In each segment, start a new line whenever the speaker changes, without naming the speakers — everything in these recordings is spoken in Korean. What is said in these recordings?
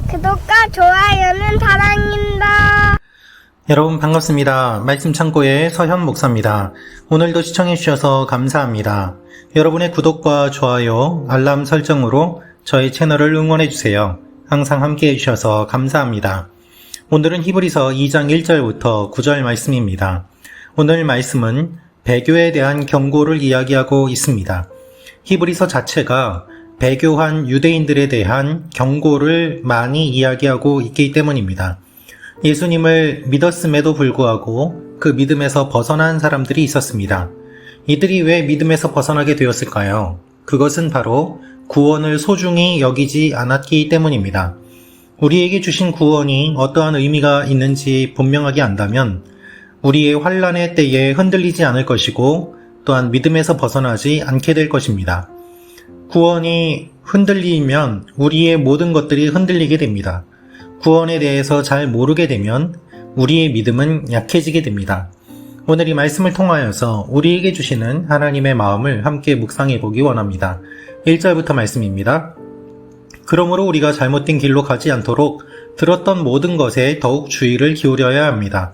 구독과 좋아요는 사랑입니다.
여러분 반갑습니다. 말씀 창고의 서현 목사입니다. 오늘도 시청해 주셔서 감사합니다. 여러분의 구독과 좋아요, 알람 설정으로 저희 채널을 응원해 주세요. 항상 함께 해주셔서 감사합니다. 오늘은 히브리서 2장 1절부터 9절 말씀입니다. 오늘 말씀은 배교에 대한 경고를 이야기하고 있습니다. 히브리서 자체가 배교한 유대인들에 대한 경고를 많이 이야기하고 있기 때문입니다. 예수님을 믿었음에도 불구하고 그 믿음에서 벗어난 사람들이 있었습니다. 이들이 왜 믿음에서 벗어나게 되었을까요? 그것은 바로 구원을 소중히 여기지 않았기 때문입니다. 우리에게 주신 구원이 어떠한 의미가 있는지 분명하게 안다면 우리의 환난의 때에 흔들리지 않을 것이고 또한 믿음에서 벗어나지 않게 될 것입니다. 구원이 흔들리면 우리의 모든 것들이 흔들리게 됩니다. 구원에 대해서 잘 모르게 되면 우리의 믿음은 약해지게 됩니다. 오늘 이 말씀을 통하여서 우리에게 주시는 하나님의 마음을 함께 묵상해 보기 원합니다. 1절부터 말씀입니다. 그러므로 우리가 잘못된 길로 가지 않도록 들었던 모든 것에 더욱 주의를 기울여야 합니다.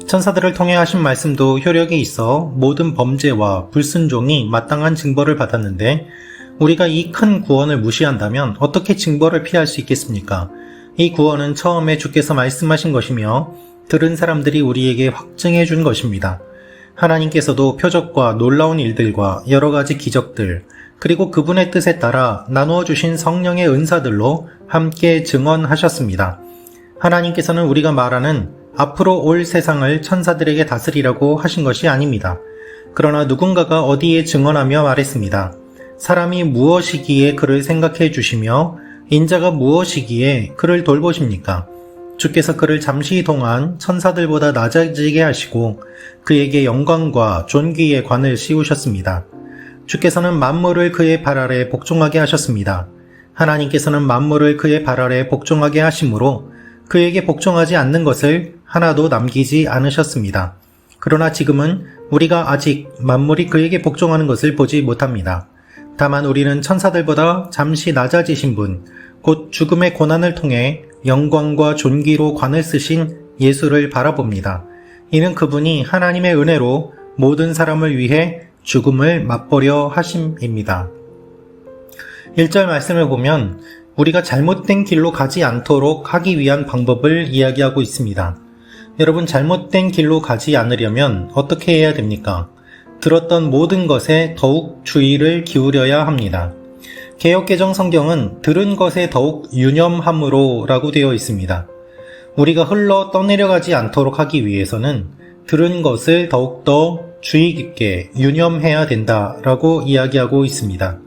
천사들을 통해 하신 말씀도 효력이 있어 모든 범죄와 불순종이 마땅한 징벌을 받았는데 우리가 이 큰 구원을 무시한다면 어떻게 징벌을 피할 수 있겠습니까? 이 구원은 처음에 주께서 말씀하신 것이며 들은 사람들이 우리에게 확증해 준 것입니다. 하나님께서도 표적과 놀라운 일들과 여러 가지 기적들, 그리고 그분의 뜻에 따라 나누어 주신 성령의 은사들로 함께 증언하셨습니다. 하나님께서는 우리가 말하는 앞으로 올 세상을 천사들에게 다스리라고 하신 것이 아닙니다. 그러나 누군가가 어디에 증언하며 말했습니다. 사람이 무엇이기에 그를 생각해 주시며 인자가 무엇이기에 그를 돌보십니까? 주께서 그를 잠시 동안 천사들보다 낮아지게 하시고 그에게 영광과 존귀의 관을 씌우셨습니다. 주께서는 만물을 그의 발 아래 복종하게 하셨습니다. 하나님께서는 만물을 그의 발 아래 복종하게 하심으로 그에게 복종하지 않는 것을 하나도 남기지 않으셨습니다. 그러나 지금은 우리가 아직 만물이 그에게 복종하는 것을 보지 못합니다. 다만 우리는 천사들보다 잠시 낮아지신 분, 곧 죽음의 고난을 통해 영광과 존귀로 관을 쓰신 예수를 바라봅니다. 이는 그분이 하나님의 은혜로 모든 사람을 위해 죽음을 맛보려 하심입니다. 1절 말씀을 보면 우리가 잘못된 길로 가지 않도록 하기 위한 방법을 이야기하고 있습니다. 여러분, 잘못된 길로 가지 않으려면 어떻게 해야 됩니까? 들었던 모든 것에 더욱 주의를 기울여야 합니다. 개역개정 성경은 들은 것에 더욱 유념함으로 라고 되어 있습니다. 우리가 흘러 떠내려가지 않도록 하기 위해서는 들은 것을 더욱더 주의 깊게 유념해야 된다라고 이야기하고 있습니다.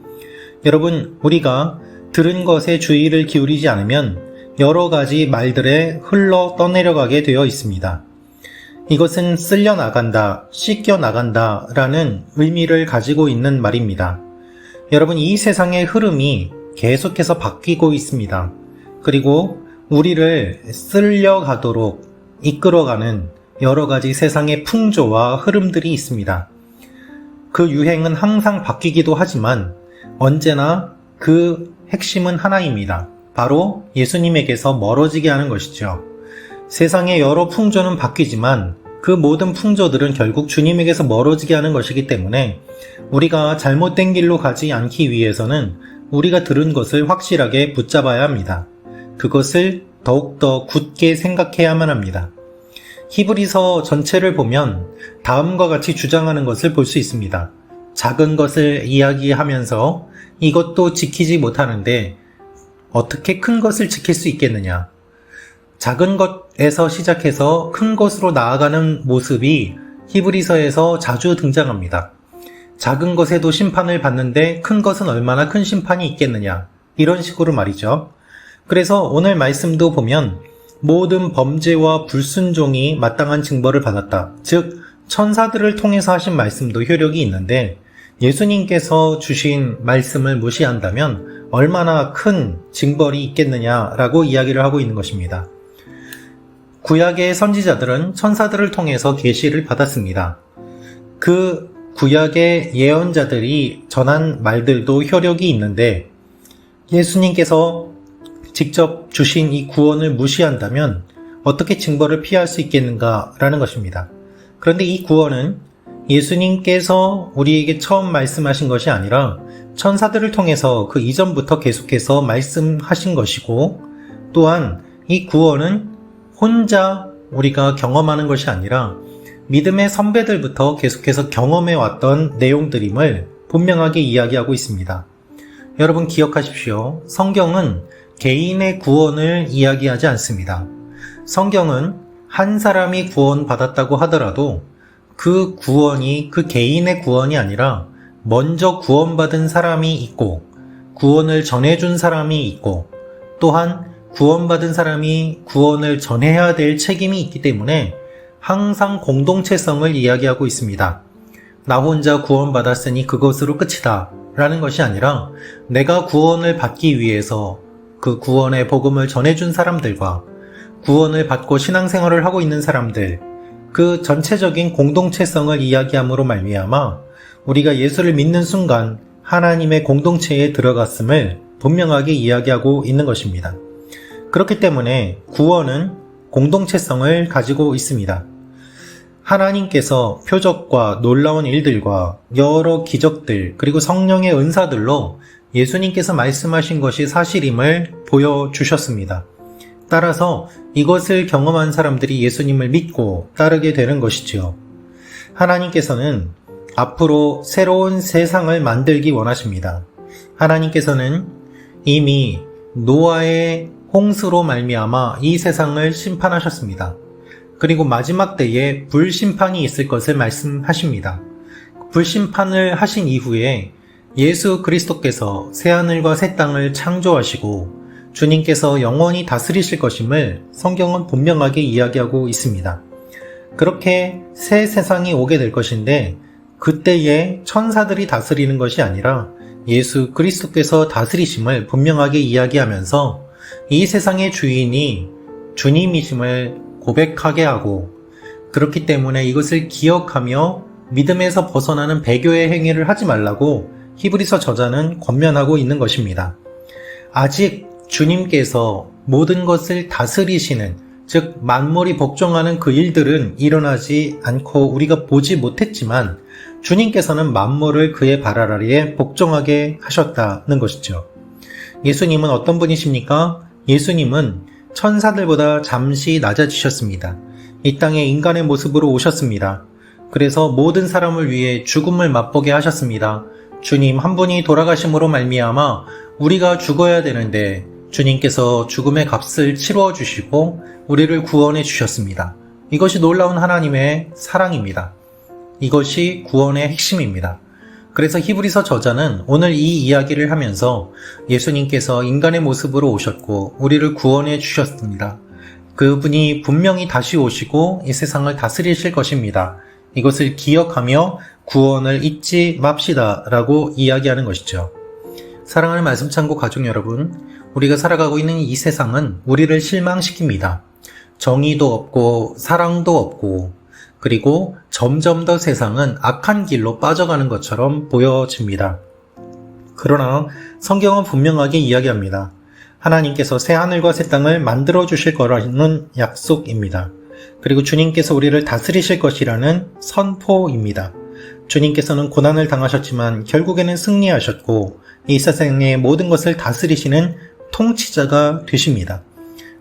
여러분, 우리가 들은 것에 주의를 기울이지 않으면 여러 가지 말들에 흘러 떠내려가게 되어 있습니다. 이것은 쓸려나간다, 씻겨나간다 라는 의미를 가지고 있는 말입니다. 여러분, 이 세상의 흐름이 계속해서 바뀌고 있습니다. 그리고 우리를 쓸려가도록 이끌어가는 여러 가지 세상의 풍조와 흐름들이 있습니다. 그 유행은 항상 바뀌기도 하지만 언제나 그 핵심은 하나입니다. 바로 예수님에게서 멀어지게 하는 것이죠. 세상의 여러 풍조는 바뀌지만 그 모든 풍조들은 결국 주님에게서 멀어지게 하는 것이기 때문에 우리가 잘못된 길로 가지 않기 위해서는 우리가 들은 것을 확실하게 붙잡아야 합니다. 그것을 더욱더 굳게 생각해야만 합니다. 히브리서 전체를 보면 다음과 같이 주장하는 것을 볼 수 있습니다. 작은 것을 이야기하면서 이것도 지키지 못하는데 어떻게 큰 것을 지킬 수 있겠느냐? 작은 것에서 시작해서 큰 것으로 나아가는 모습이 히브리서에서 자주 등장합니다. 작은 것에도 심판을 받는데 큰 것은 얼마나 큰 심판이 있겠느냐? 이런 식으로 말이죠. 그래서 오늘 말씀도 보면 모든 범죄와 불순종이 마땅한 징벌을 받았다. 즉 천사들을 통해서 하신 말씀도 효력이 있는데 예수님께서 주신 말씀을 무시한다면 얼마나 큰 징벌이 있겠느냐라고 이야기를 하고 있는 것입니다. 구약의 선지자들은 천사들을 통해서 계시를 받았습니다. 그 구약의 예언자들이 전한 말들도 효력이 있는데 예수님께서 직접 주신 이 구원을 무시한다면 어떻게 징벌을 피할 수 있겠는가라는 것입니다. 그런데 이 구원은 예수님께서 우리에게 처음 말씀하신 것이 아니라 천사들을 통해서 그 이전부터 계속해서 말씀하신 것이고, 또한 이 구원은 혼자 우리가 경험하는 것이 아니라 믿음의 선배들부터 계속해서 경험해 왔던 내용들임을 분명하게 이야기하고 있습니다. 여러분 기억하십시오. 성경은 개인의 구원을 이야기하지 않습니다. 성경은 한 사람이 구원받았다고 하더라도 그 구원이 그 개인의 구원이 아니라 먼저 구원받은 사람이 있고 구원을 전해준 사람이 있고 또한 구원받은 사람이 구원을 전해야 될 책임이 있기 때문에 항상 공동체성을 이야기하고 있습니다. 나 혼자 구원받았으니 그것으로 끝이다 라는 것이 아니라 내가 구원을 받기 위해서 그 구원의 복음을 전해준 사람들과 구원을 받고 신앙생활을 하고 있는 사람들, 그 전체적인 공동체성을 이야기함으로 말미암아 우리가 예수를 믿는 순간 하나님의 공동체에 들어갔음을 분명하게 이야기하고 있는 것입니다. 그렇기 때문에 구원은 공동체성을 가지고 있습니다. 하나님께서 표적과 놀라운 일들과 여러 기적들 그리고 성령의 은사들로 예수님께서 말씀하신 것이 사실임을 보여주셨습니다. 따라서 이것을 경험한 사람들이 예수님을 믿고 따르게 되는 것이지요. 하나님께서는 앞으로 새로운 세상을 만들기 원하십니다. 하나님께서는 이미 노아의 홍수로 말미암아 이 세상을 심판하셨습니다. 그리고 마지막 때에 불심판이 있을 것을 말씀하십니다. 불심판을 하신 이후에 예수 그리스도께서 새하늘과 새 땅을 창조하시고 주님께서 영원히 다스리실 것임을 성경은 분명하게 이야기하고 있습니다. 그렇게 새 세상이 오게 될 것인데 그때에 천사들이 다스리는 것이 아니라 예수 그리스도께서 다스리심을 분명하게 이야기하면서 이 세상의 주인이 주님이심을 고백하게 하고, 그렇기 때문에 이것을 기억하며 믿음에서 벗어나는 배교의 행위를 하지 말라고 히브리서 저자는 권면하고 있는 것입니다. 아직 주님께서 모든 것을 다스리시는, 즉 만물이 복종하는 그 일들은 일어나지 않고 우리가 보지 못했지만 주님께서는 만물을 그의 발 아래에 복종하게 하셨다는 것이죠. 예수님은 어떤 분이십니까? 예수님은 천사들보다 잠시 낮아지셨습니다. 이 땅에 인간의 모습으로 오셨습니다. 그래서 모든 사람을 위해 죽음을 맛보게 하셨습니다. 주님 한 분이 돌아가심으로 말미암아 우리가 죽어야 되는데 주님께서 죽음의 값을 치루어 주시고 우리를 구원해 주셨습니다. 이것이 놀라운 하나님의 사랑입니다. 이것이 구원의 핵심입니다. 그래서 히브리서 저자는 오늘 이 이야기를 하면서 예수님께서 인간의 모습으로 오셨고 우리를 구원해 주셨습니다. 그분이 분명히 다시 오시고 이 세상을 다스리실 것입니다. 이것을 기억하며 구원을 잊지 맙시다 라고 이야기하는 것이죠. 사랑하는 말씀창고 가족 여러분, 우리가 살아가고 있는 이 세상은 우리를 실망시킵니다. 정의도 없고 사랑도 없고 그리고 점점 더 세상은 악한 길로 빠져가는 것처럼 보여집니다. 그러나 성경은 분명하게 이야기합니다. 하나님께서 새 하늘과 새 땅을 만들어 주실 거라는 약속입니다. 그리고 주님께서 우리를 다스리실 것이라는 선포입니다. 주님께서는 고난을 당하셨지만 결국에는 승리하셨고 이 세상의 모든 것을 다스리시는 통치자가 되십니다.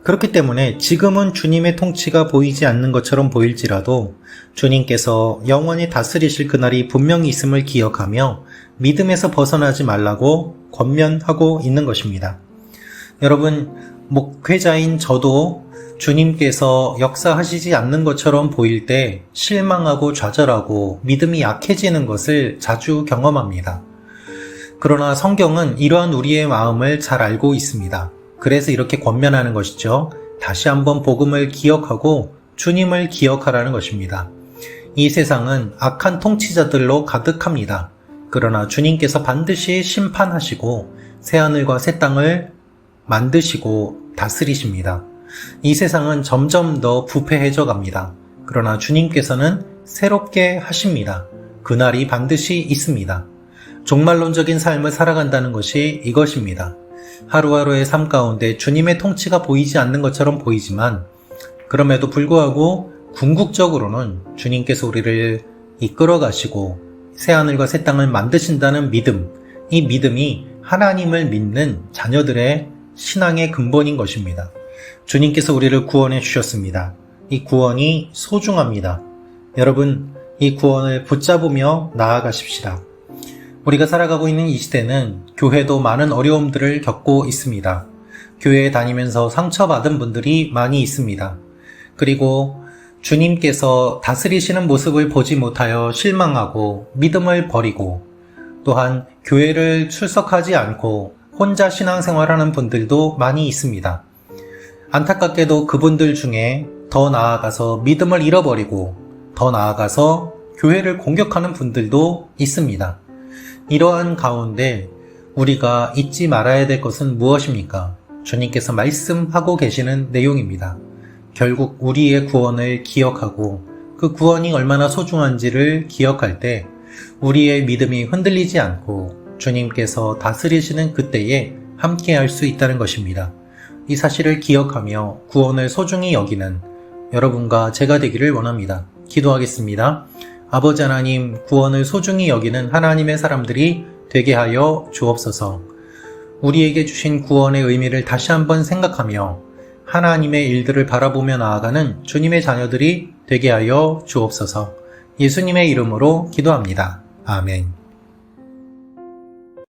그렇기 때문에 지금은 주님의 통치가 보이지 않는 것처럼 보일지라도 주님께서 영원히 다스리실 그날이 분명히 있음을 기억하며 믿음에서 벗어나지 말라고 권면하고 있는 것입니다. 여러분, 목회자인 저도 주님께서 역사하시지 않는 것처럼 보일 때 실망하고 좌절하고 믿음이 약해지는 것을 자주 경험합니다. 그러나 성경은 이러한 우리의 마음을 잘 알고 있습니다. 그래서 이렇게 권면하는 것이죠. 다시 한번 복음을 기억하고 주님을 기억하라는 것입니다. 이 세상은 악한 통치자들로 가득합니다. 그러나 주님께서 반드시 심판하시고 새하늘과 새 땅을 만드시고 다스리십니다. 이 세상은 점점 더 부패해져 갑니다. 그러나 주님께서는 새롭게 하십니다. 그날이 반드시 있습니다. 종말론적인 삶을 살아간다는 것이 이것입니다. 하루하루의 삶 가운데 주님의 통치가 보이지 않는 것처럼 보이지만 그럼에도 불구하고 궁극적으로는 주님께서 우리를 이끌어 가시고 새하늘과 새 땅을 만드신다는 믿음, 이 믿음이 하나님을 믿는 자녀들의 신앙의 근본인 것입니다. 주님께서 우리를 구원해 주셨습니다. 이 구원이 소중합니다. 여러분, 이 구원을 붙잡으며 나아가십시다. 우리가 살아가고 있는 이 시대는 교회도 많은 어려움들을 겪고 있습니다. 교회에 다니면서 상처받은 분들이 많이 있습니다. 그리고 주님께서 다스리시는 모습을 보지 못하여 실망하고 믿음을 버리고 또한 교회를 출석하지 않고 혼자 신앙생활하는 분들도 많이 있습니다. 안타깝게도 그분들 중에 더 나아가서 믿음을 잃어버리고 더 나아가서 교회를 공격하는 분들도 있습니다. 이러한 가운데 우리가 잊지 말아야 될 것은 무엇입니까? 주님께서 말씀하고 계시는 내용입니다. 결국 우리의 구원을 기억하고 그 구원이 얼마나 소중한지를 기억할 때 우리의 믿음이 흔들리지 않고 주님께서 다스리시는 그때에 함께 할 수 있다는 것입니다. 이 사실을 기억하며 구원을 소중히 여기는 여러분과 제가 되기를 원합니다. 기도하겠습니다. 아버지 하나님, 구원을 소중히 여기는 하나님의 사람들이 되게 하여 주옵소서. 우리에게 주신 구원의 의미를 다시 한번 생각하며 하나님의 일들을 바라보며 나아가는 주님의 자녀들이 되게 하여 주옵소서. 예수님의 이름으로 기도합니다. 아멘.